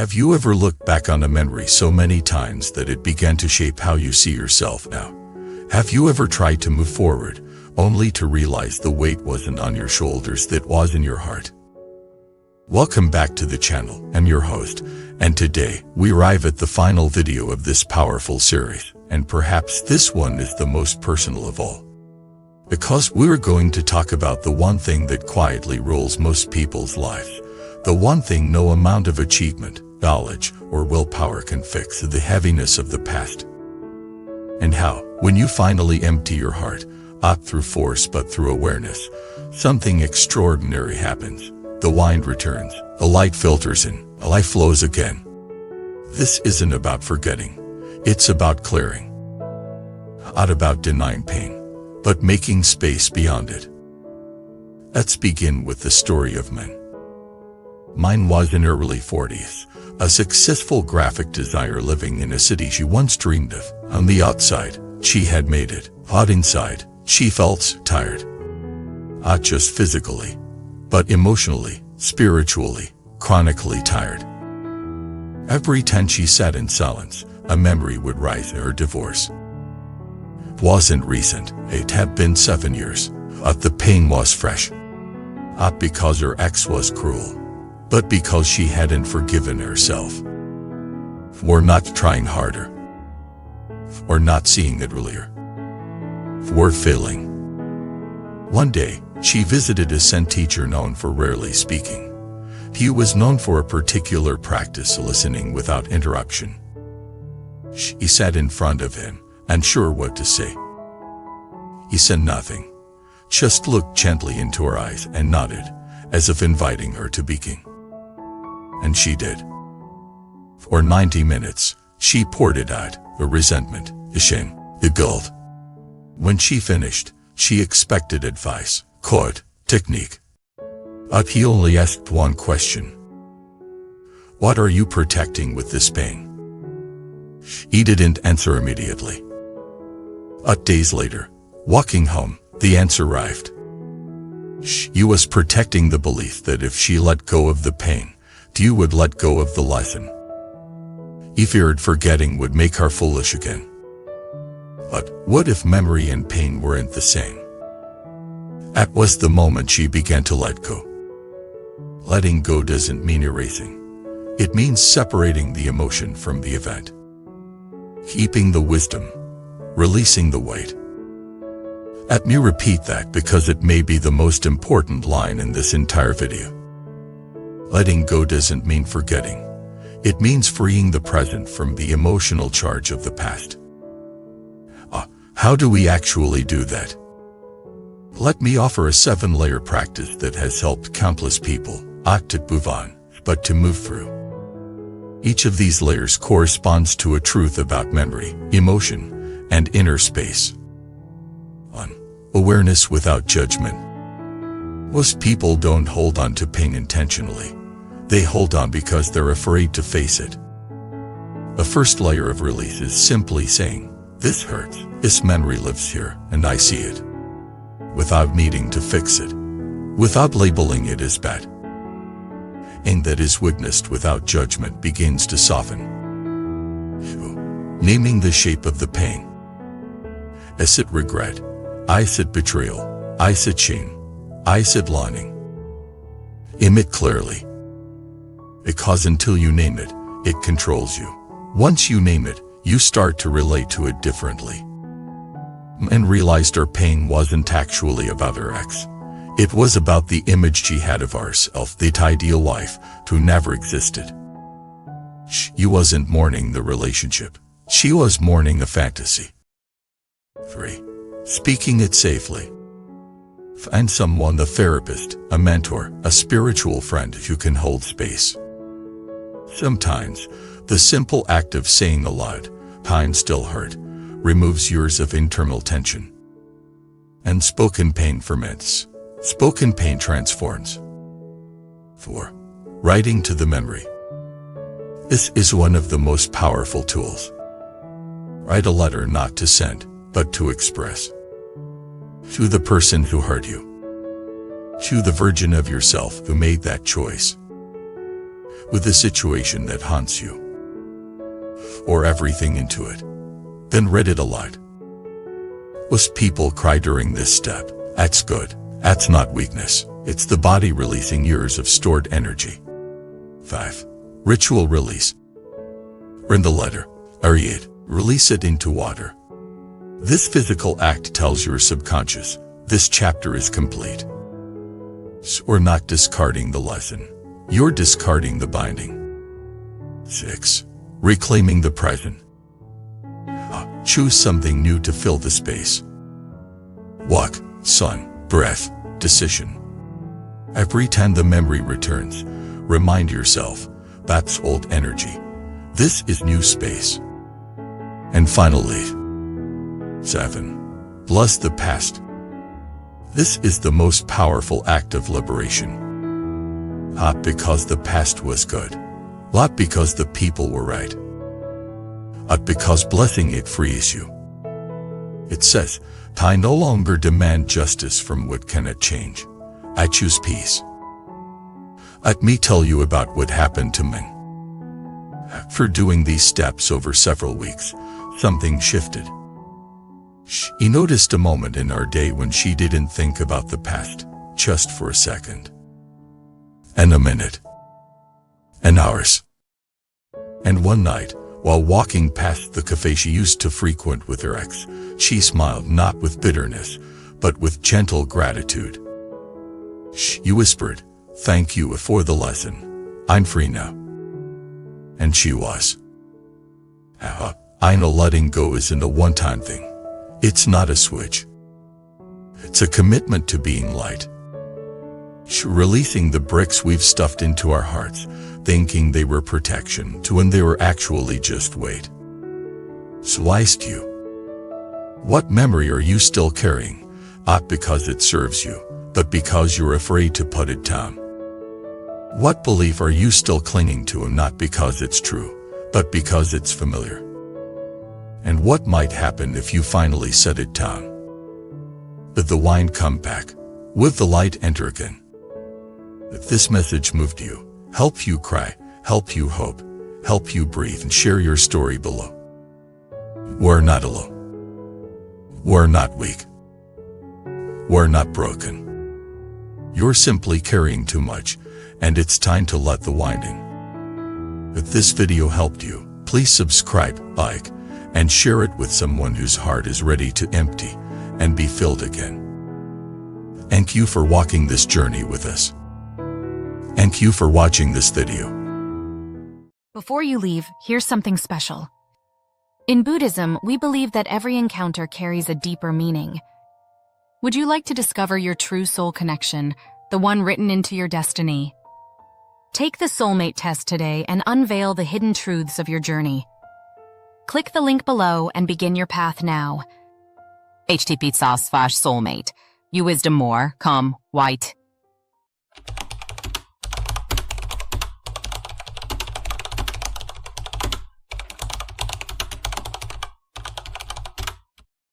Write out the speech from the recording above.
Have you ever looked back on a memory so many times that it began to shape how you see yourself now? Have you ever tried to move forward, only to realize the weight wasn't on your shoulders, that was in your heart? Welcome back to the channel. I'm your host, and today we arrive at the final video of this powerful series, and perhaps this one is the most personal of all. Because we're going to talk about the one thing that quietly rules most people's lives. The one thing no amount of achievement, knowledge, or willpower can fix: the heaviness of the past. And how, when you finally empty your heart, not through force but through awareness, something extraordinary happens. The wind returns, the light filters in, life flows again. This isn't about forgetting. It's about clearing. Not about denying pain, but making space beyond it. Let's begin with the story of mine. Mine was in her early 40s, a successful graphic designer living in a city she once dreamed of. On the outside, she had made it, but inside, she felt tired. Not just physically, but emotionally, spiritually, chronically tired. Every time she sat in silence, a memory would rise: her divorce. It wasn't recent, it had been 7 years, but the pain was fresh. Not because her ex was cruel, but because she hadn't forgiven herself. For not trying harder. For not seeing it earlier. For failing. One day, she visited a Zen teacher known for rarely speaking. He was known for a particular practice: listening without interruption. She sat in front of him, unsure what to say. He said nothing, just looked gently into her eyes and nodded, as if inviting her to begin. And she did. For 90 minutes, she poured it out: the resentment, the shame, the guilt. When she finished, she expected advice, quote, technique. But he only asked one question. What are you protecting with this pain? He didn't answer immediately. But days later, walking home, the answer arrived. She was protecting the belief that if she let go of the pain, you would let go of the lesson. He feared forgetting would make her foolish again. But what if memory and pain weren't the same? That was the moment she began to let go. Letting go doesn't mean erasing. It means separating the emotion from the event. Keeping the wisdom, releasing the weight. Let me repeat that because it may be the most important line in this entire video. Letting go doesn't mean forgetting. It means freeing the present from the emotional charge of the past. How do we actually do that? Let me offer a 7-layer practice that has helped countless people, not to move on, but to move through. Each of these layers corresponds to a truth about memory, emotion, and inner space. 1. Awareness without judgment. Most people don't hold on to pain intentionally. They hold on because they're afraid to face it. The first layer of release is simply saying, this hurts, this memory lives here, and I see it. Without needing to fix it. Without labeling it as bad. And that is witnessed without judgment begins to soften. 2. Naming the shape of the pain. I said regret. I said betrayal. I said shame. I said longing. Name it clearly. Because until you name it, it controls you. Once you name it, you start to relate to it differently. And realized her pain wasn't actually about her ex. It was about the image she had of herself, that ideal wife, who never existed. She wasn't mourning the relationship. She was mourning a fantasy. 3. Speaking it safely. Find someone, a therapist, a mentor, a spiritual friend who can hold space. Sometimes, the simple act of saying aloud, "Pain still hurt," removes years of internal tension. And spoken pain ferments. Spoken pain transforms. 4. Writing to the memory. This is one of the most powerful tools. Write a letter not to send, but to express. To the person who hurt you. To the version of yourself who made that choice. with the situation that haunts you, or everything into it. Then read it aloud. Most people cry during this step. That's good. That's not weakness. It's the body releasing years of stored energy. 5. Ritual release. In the letter, read, release it into water. This physical act tells your subconscious, this chapter is complete. We're not discarding the lesson. You're discarding the binding. 6. Reclaiming the present. Choose something new to fill the space. Walk, sun, breath, decision. Every time the memory returns, remind yourself, that's old energy. This is new space. And finally, 7. Bless the past. This is the most powerful act of liberation. Not because the past was good, not because the people were right, but because blessing it frees you. It says, I no longer demand justice from what cannot change. I choose peace. Let me tell you about what happened to me. After doing these steps over several weeks, something shifted. She noticed a moment in our day when she didn't think about the past, just for a second. And a minute. And hours. And one night, while walking past the cafe she used to frequent with her ex, she smiled not with bitterness, but with gentle gratitude. She whispered, "Thank you for the lesson. I'm free now." And she was. I know letting go isn't a one-time thing. It's not a switch. It's a commitment to being light. Releasing the bricks we've stuffed into our hearts, thinking they were protection, to when they were actually just weight. So I ask you, what memory are you still carrying? Not because it serves you, but because you're afraid to put it down. What belief are you still clinging to, and not because it's true, but because it's familiar? And what might happen if you finally set it down? Let the wine come back, with the light enter again. If this message moved you, help you cry, help you hope, help you breathe, and share your story below. We're not alone. We're not weak. We're not broken. You're simply carrying too much, and it's time to let the wine in. If this video helped you, please subscribe, like, and share it with someone whose heart is ready to empty and be filled again. Thank you for walking this journey with us. Thank you for watching this video. Before you leave, here's something special. In Buddhism, we believe that every encounter carries a deeper meaning. Would you like to discover your true soul connection, the one written into your destiny? Take the Soulmate Test today and unveil the hidden truths of your journey. Click the link below and begin your path now. http://soulmate. You wisdom more, come, white.